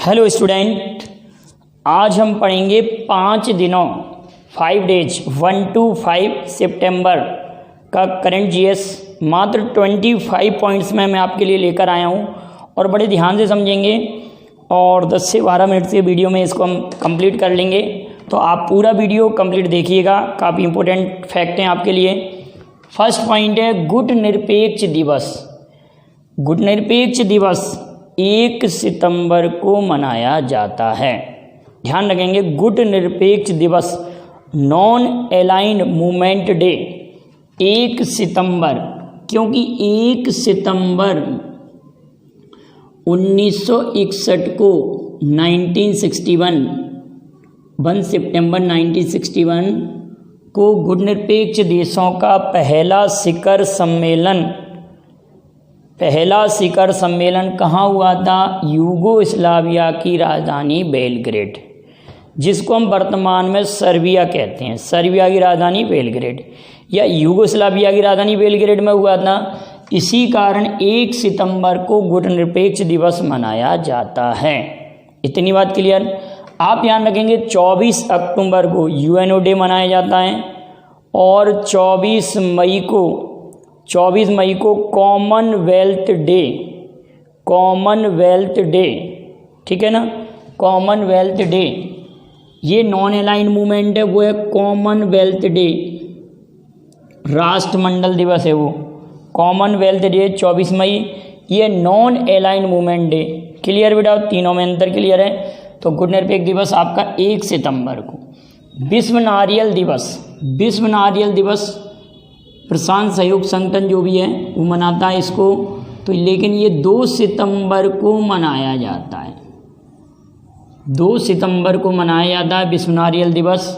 Hello student, आज हम पढ़ेंगे 5 दिनों 5 डेज 1 to 5 सितंबर का करंट जीएस। मात्र 25 पॉइंट्स में मैं आपके लिए लेकर आया हूँ और बड़े ध्यान से समझेंगे और 10 से 12 मिनट से वीडियो में इसको हम कंप्लीट कर लेंगे। तो आप पूरा वीडियो कंप्लीट देखिएगा, काफ़ी इंपॉर्टेंट फैक्ट हैं आपके लिए। फर्स्ट पॉइंट है गुट निरपेक्ष दिवस। गुट निरपेक्ष दिवस 1 सितंबर को मनाया जाता है। ध्यान रखेंगे, गुट निरपेक्ष दिवस नॉन अलाइंड मूवमेंट डे 1 सितंबर, क्योंकि 1 सितंबर 1961 को 1961 1 सितंबर 1961 को गुट निरपेक्ष देशों का पहला शिखर सम्मेलन कहाँ हुआ था? यूगोस्लाविया की राजधानी बेलग्रेड, जिसको हम वर्तमान में सर्बिया कहते हैं। सर्बिया की राजधानी बेलग्रेड या यूगोस्लाविया की राजधानी बेलग्रेड में हुआ था। इसी कारण 1 सितंबर को गुट निरपेक्ष दिवस मनाया जाता है। इतनी बात क्लियर। आप ध्यान रखेंगे 24 अक्टूबर को यूएनओ डे मनाया जाता है और 24 मई को कॉमनवेल्थ डे, ठीक है ना, कॉमनवेल्थ डे। ये नॉन अलाइंड मूवमेंट है, वो है कॉमनवेल्थ डे, राष्ट्रमंडल दिवस है वो। कॉमनवेल्थ डे 24 मई, ये non aligned movement day. Clear बेटा, तीनों में अंतर क्लियर है। तो गुट निरपेक्ष दिवस आपका 1 सितंबर को। विश्व नारियल दिवस प्रशांत सहयोग संगठन जो भी है वो मनाता है इसको, तो लेकिन ये 2 सितंबर को मनाया जाता है। 2 सितंबर को मनाया जाता है विश्व नारियल दिवस।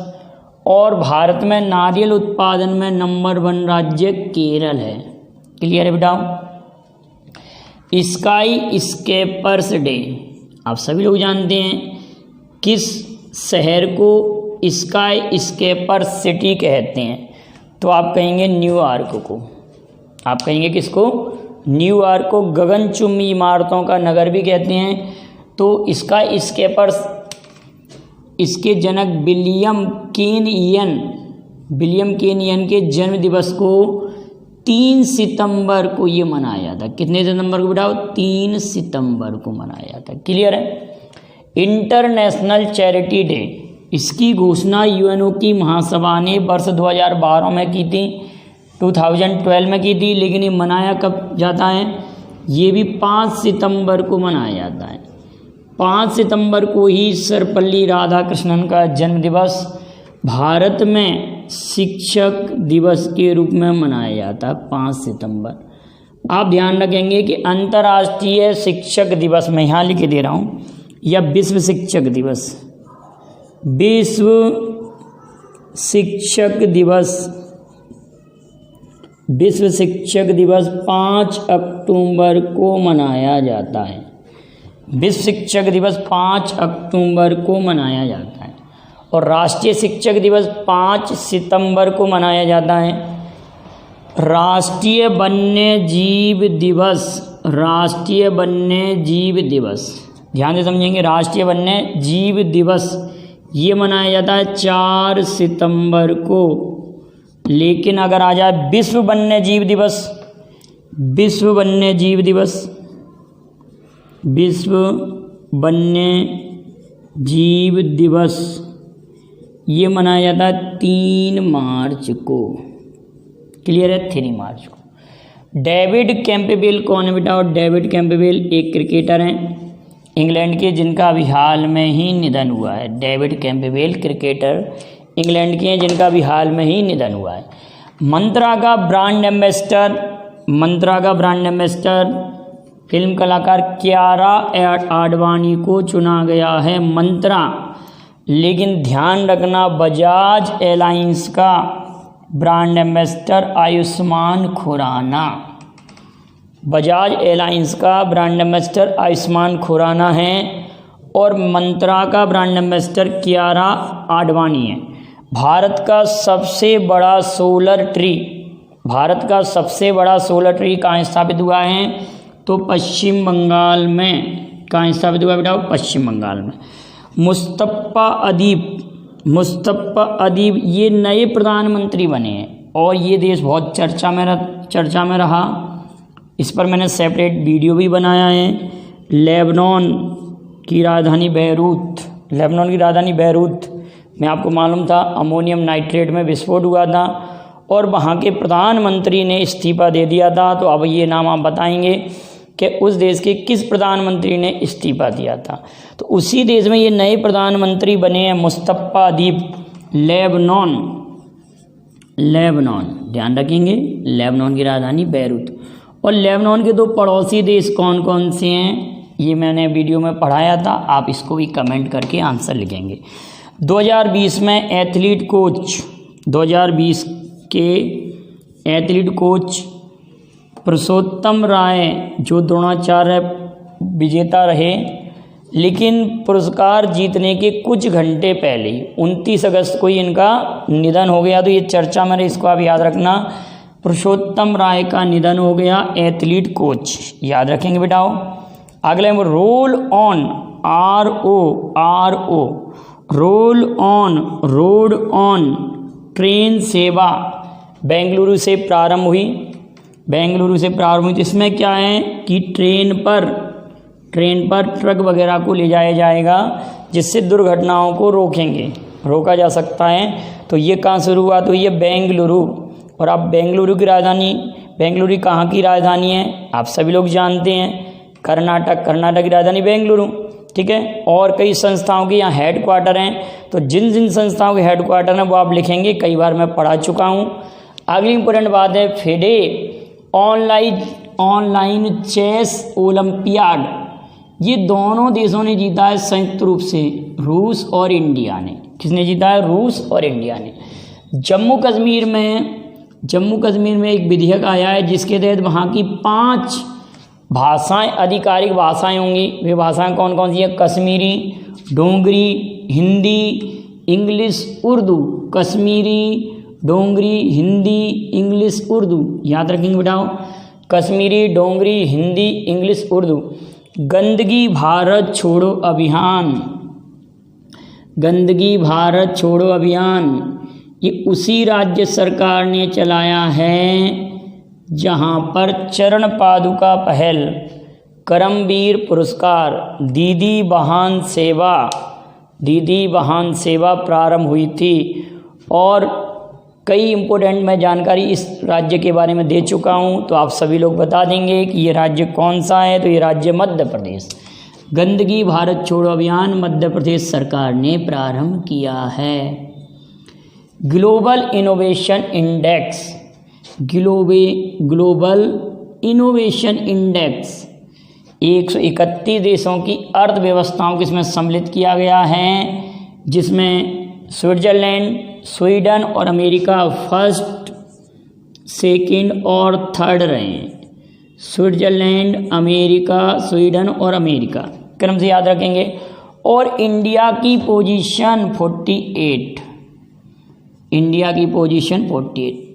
और भारत में नारियल उत्पादन में नंबर 1 राज्य केरल है। क्लियर है बेटा। स्काई स्केपर्स डे, आप सभी लोग जानते हैं किस शहर को स्काई स्केपर सिटी कहते हैं? तो आप कहेंगे न्यूयॉर्क को। आप कहेंगे किसको? न्यूयॉर्क को। गगनचुंबी इमारतों का नगर भी कहते हैं। तो स्काई स्केपर्स, इसके जनक विलियम केन ईयन के जन्म दिवस को 3 सितंबर को ये मनाया जाता है। कितने सितंबर को बेटा? 3 सितंबर को मनाया जाता है। क्लियर है। इंटरनेशनल चैरिटी डे, इसकी घोषणा यूएनओ की महासभा ने वर्ष 2012 में की थी, 2012 में की थी, लेकिन ये मनाया कब जाता है? ये भी 5 सितंबर को मनाया जाता है। 5 सितंबर को ही सर्वपल्ली राधाकृष्णन का जन्म दिवस भारत में शिक्षक दिवस के रूप में मनाया जाता है 5 सितंबर। आप ध्यान रखेंगे कि अंतर्राष्ट्रीय शिक्षक दिवस, मैं यहाँ लिख दे रहा हूँ, या विश्व शिक्षक दिवस 5 अक्टूबर को मनाया जाता है। विश्व शिक्षक दिवस 5 अक्टूबर को मनाया जाता है। और राष्ट्रीय शिक्षक दिवस 5 सितंबर को मनाया जाता है। राष्ट्रीय वन्यजीव दिवस, ध्यान से समझेंगे, राष्ट्रीय वन्यजीव दिवस ये मनाया जाता है 4 सितंबर को। लेकिन अगर आ जाए विश्व वन्यजीव दिवस ये मनाया जाता है 3 मार्च को। क्लियर है, 3 मार्च को। डेविड कैंपबेल कौन है बेटा? और डेविड कैंपबेल एक क्रिकेटर हैं इंग्लैंड के, जिनका अभी हाल में ही निधन हुआ है। डेविड कैंपबेल क्रिकेटर इंग्लैंड के हैं, जिनका अभी हाल में ही निधन हुआ है। मंत्रा का ब्रांड एम्बेसडर फिल्म कलाकार कियारा आडवाणी को चुना गया है मंत्रा। लेकिन ध्यान रखना, बजाज एयरलाइंस का ब्रांड एम्बेसडर आयुष्मान खुराना है और मंत्रा का ब्रांड एम्बेसडर कियारा आडवाणी है। भारत का सबसे बड़ा सोलर ट्री कहाँ स्थापित हुआ है? तो पश्चिम बंगाल में कहाँ स्थापित हुआ बेटा? पश्चिम बंगाल में। मुस्तफ़ा अदीब ये नए प्रधानमंत्री बने हैं और ये देश बहुत चर्चा में रहा। इस पर मैंने सेपरेट वीडियो भी बनाया है। लेबनान की राजधानी बैरूत में आपको मालूम था अमोनियम नाइट्रेट में विस्फोट हुआ था और वहाँ के प्रधानमंत्री ने इस्तीफा दे दिया था। तो अब ये नाम आप बताएंगे कि उस देश के किस प्रधानमंत्री ने इस्तीफा दिया था। तो उसी देश में ये नए प्रधानमंत्री बने हैं मुस्तफ़ा अदीब। लेबनान ध्यान रखेंगे, लेबनान की राजधानी बैरूत। और लेबनान के दो पड़ोसी देश कौन कौन से हैं ये मैंने वीडियो में पढ़ाया था, आप इसको भी कमेंट करके आंसर लिखेंगे। 2020 में एथलीट कोच पुरुषोत्तम राय जो द्रोणाचार्य विजेता रहे, लेकिन पुरस्कार जीतने के कुछ घंटे पहले 29 अगस्त को ही इनका निधन हो गया। तो ये चर्चा में, इसको आप याद रखना, पुरुषोत्तम राय का निधन हो गया, एथलीट कोच, याद रखेंगे बेटाओ। अगले रोल ऑन ट्रेन सेवा बेंगलुरु से प्रारंभ हुई। इसमें क्या है कि ट्रेन पर ट्रक वगैरह को ले जाया जाएगा जिससे दुर्घटनाओं को रोका जा सकता है। तो ये कहाँ शुरुआत हुई है? बेंगलुरु। और अब बेंगलुरु की कहाँ की राजधानी है? आप सभी लोग जानते हैं, कर्नाटक की राजधानी बेंगलुरु, ठीक है। और कई संस्थाओं के यहाँ हेडक्वार्टर हैं, तो जिन संस्थाओं के हेडक्वार्टर हैं वो आप लिखेंगे, कई बार मैं पढ़ा चुका हूँ। अगली इंपॉर्टेंट बात है फेडे ऑनलाइन चेस ओलंपियाड। ये दोनों देशों ने जीता है संयुक्त रूप से, रूस और इंडिया ने। किसने जीता है? रूस और इंडिया ने। जम्मू कश्मीर में एक विधेयक आया है जिसके तहत वहाँ की 5 भाषाएं, आधिकारिक भाषाएं होंगी। वे भाषाएं कौन कौन सी हैं? कश्मीरी, डोगरी, हिंदी, इंग्लिश, उर्दू। कश्मीरी, डोगरी, हिंदी, इंग्लिश, उर्दू, याद रखेंगे बेटाओ। कश्मीरी, डोगरी, हिंदी, इंग्लिश, उर्दू। गंदगी भारत छोड़ो अभियान ये उसी राज्य सरकार ने चलाया है जहां पर चरण पादुका पहल, करमवीर पुरस्कार, दीदी बहान सेवा प्रारंभ हुई थी। और कई इम्पोर्टेंट मैं जानकारी इस राज्य के बारे में दे चुका हूं, तो आप सभी लोग बता देंगे कि ये राज्य कौन सा है। तो ये राज्य मध्य प्रदेश। गंदगी भारत छोड़ो अभियान मध्य प्रदेश सरकार ने प्रारंभ किया है। ग्लोबल इनोवेशन इंडेक्स 131 देशों की अर्थव्यवस्थाओं को इसमें सम्मिलित किया गया है, जिसमें स्विट्जरलैंड, स्वीडन और अमेरिका फर्स्ट, सेकंड और थर्ड रहे हैं। स्विट्जरलैंड, अमेरिका, स्वीडन और अमेरिका क्रम से याद रखेंगे। और इंडिया की पोजीशन 48।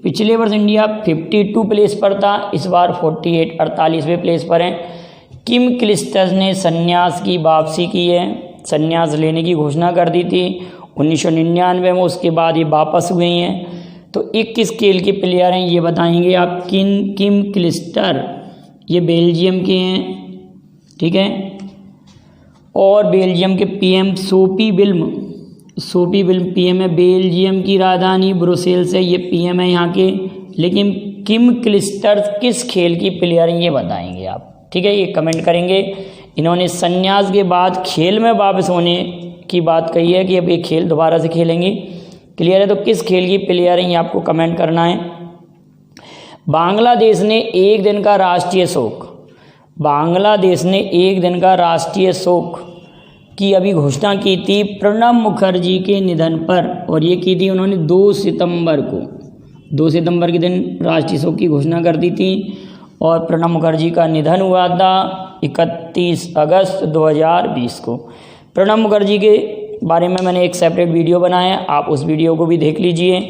पिछले वर्ष इंडिया 52 प्लेस पर था, इस बार 48वें प्लेस पर है। किम क्लिस्टर्स ने संन्यास की वापसी की है, संन्यास लेने की घोषणा कर दी थी 1999 में, उसके बाद ये वापस हुए हैं। तो 21 खेल के प्लेयर हैं, ये बताएंगे आप। किम क्लिस्टर ये बेल्जियम के हैं, ठीक है। और बेल्जियम के पीएम सोफी विल्म पीएम है। बेल्जियम की राजधानी ब्रुसेल्स है, ये पीएम है यहाँ के। लेकिन किम क्लिस्टर किस खेल की प्लेयर हैं ये बताएंगे आप, ठीक है। ये कमेंट करेंगे। इन्होंने संन्यास के बाद खेल में वापस होने की बात कही है कि अब ये खेल दोबारा से खेलेंगे, क्लियर है। तो किस खेल की प्लेयर हैं ये आपको कमेंट करना है। बांग्लादेश ने एक दिन का राष्ट्रीय शोक की अभी घोषणा की थी प्रणब मुखर्जी के निधन पर, और ये की थी उन्होंने 2 सितंबर के दिन राष्ट्रीय शोक की घोषणा कर दी थी। और प्रणब मुखर्जी का निधन हुआ था 31 अगस्त 2020 को। प्रणब मुखर्जी के बारे में मैंने एक सेपरेट वीडियो बनाया है, आप उस वीडियो को भी देख लीजिए।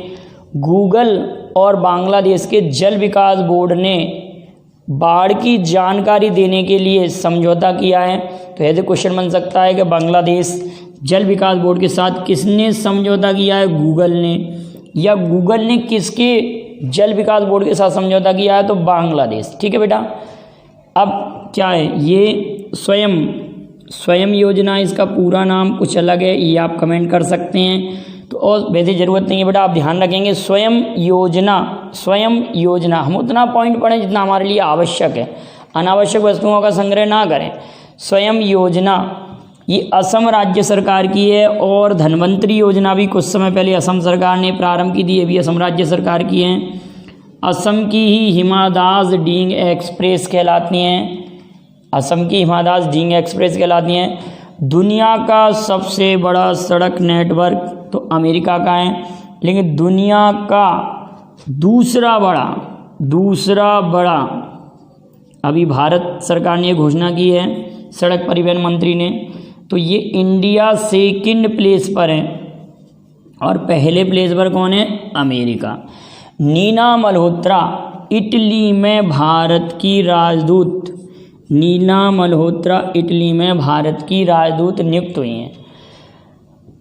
गूगल और बांग्लादेश के जल विकास बोर्ड ने बाढ़ की जानकारी देने के लिए समझौता किया है। तो ऐसे क्वेश्चन बन सकता है कि बांग्लादेश जल विकास बोर्ड के साथ किसने समझौता किया है, गूगल ने, या गूगल ने किसके जल विकास बोर्ड के साथ समझौता किया है, तो बांग्लादेश। ठीक है बेटा। अब क्या है ये स्वयं योजना, इसका पूरा नाम कुछ अलग है, ये आप कमेंट कर सकते हैं। तो और वैसे ज़रूरत नहीं है बेटा, आप ध्यान रखेंगे स्वयं योजना हम उतना पॉइंट पढ़ें जितना हमारे लिए आवश्यक है, अनावश्यक वस्तुओं का संग्रह ना करें। स्वयं योजना ये असम राज्य सरकार की है, और धन्वंतरी योजना भी कुछ समय पहले असम सरकार ने प्रारंभ की थी, ये भी असम राज्य सरकार की हैं। असम की ही हिमादास डींग एक्सप्रेस कहलाती हैं, असम की हिमादास डींग एक्सप्रेस कहलाती हैं। दुनिया का सबसे बड़ा सड़क नेटवर्क तो अमेरिका का है, लेकिन दुनिया का दूसरा बड़ा अभी भारत सरकार ने घोषणा की है, सड़क परिवहन मंत्री ने, तो ये इंडिया सेकंड प्लेस पर है और पहले प्लेस पर कौन है, अमेरिका। नीना मल्होत्रा इटली में भारत की राजदूत, नीना मल्होत्रा इटली में भारत की राजदूत नियुक्त हुई हैं।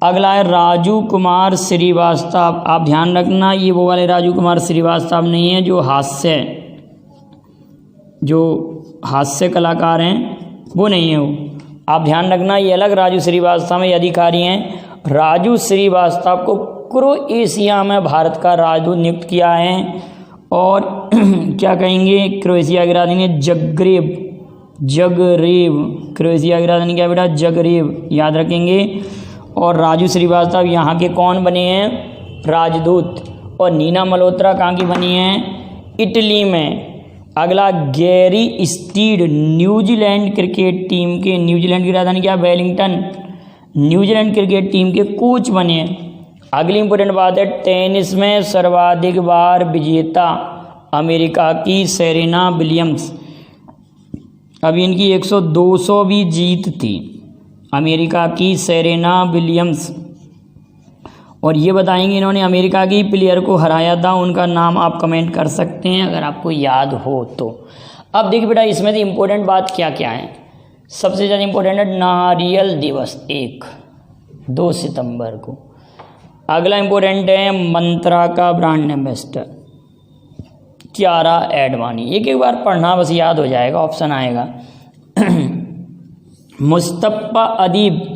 अगला है राजू कुमार श्रीवास्तव। आप ध्यान रखना, ये वो वाले राजू कुमार श्रीवास्तव नहीं है जो हास्य कलाकार हैं, वो नहीं है वो। आप ध्यान रखना, ये अलग राजू श्रीवास्तव में अधिकारी हैं। राजू श्रीवास्तव को क्रोएशिया में भारत का राजदूत नियुक्त किया है, और क्या कहेंगे, क्रोएशिया की राजधानी जगरेब, क्रोएशिया की राजधानी क्या बेटा, जगरेब, याद रखेंगे। और राजू श्रीवास्तव यहाँ के कौन बने हैं, राजदूत। और नीना मल्होत्रा कहाँ की बनी हैं, इटली में। अगला Gary stead New Zealand cricket team के, न्यूजीलैंड की राजधानी क्या, वेलिंगटन, न्यूजीलैंड क्रिकेट टीम के कोच बने हैं। अगली इंपॉर्टेंट बात है, टेनिस में सर्वाधिक बार विजेता अमेरिका की सेरेना विलियम्स, अभी इनकी 200वीं जीत थी, अमेरिका की सेरेना विलियम्स। और ये बताएंगे इन्होंने अमेरिका की प्लेयर को हराया था, उनका नाम आप कमेंट कर सकते हैं अगर आपको याद हो तो। अब देखिए बेटा, इसमें से इम्पोर्टेंट बात क्या क्या है। सबसे ज़्यादा इम्पोर्टेंट है नारियल दिवस 2 सितंबर को। अगला इम्पोर्टेंट है मंत्रा का ब्रांड एम्बेसडर कियारा एडवाणी, एक बार पढ़ना बस याद हो जाएगा, ऑप्शन आएगा। मुस्तफा अदीब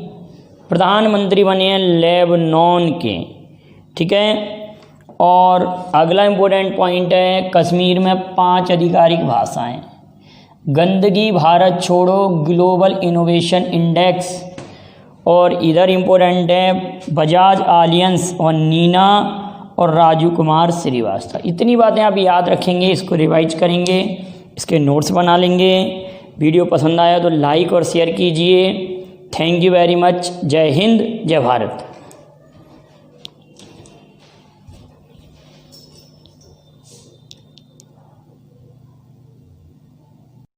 प्रधानमंत्री बने हैं लेबनान के, ठीक है। और अगला इम्पोर्टेंट पॉइंट है, कश्मीर में 5 आधिकारिक भाषाएं। गंदगी भारत छोड़ो ग्लोबल इनोवेशन इंडेक्स। और इधर इम्पोर्टेंट है बजाज आलियंस और नीना और राजू कुमार श्रीवास्तव। इतनी बातें आप याद रखेंगे, इसको रिवाइज करेंगे, इसके नोट्स बना लेंगे। वीडियो पसंद आया तो लाइक और शेयर कीजिए। Thank you very much. जय हिंद, जय भारत।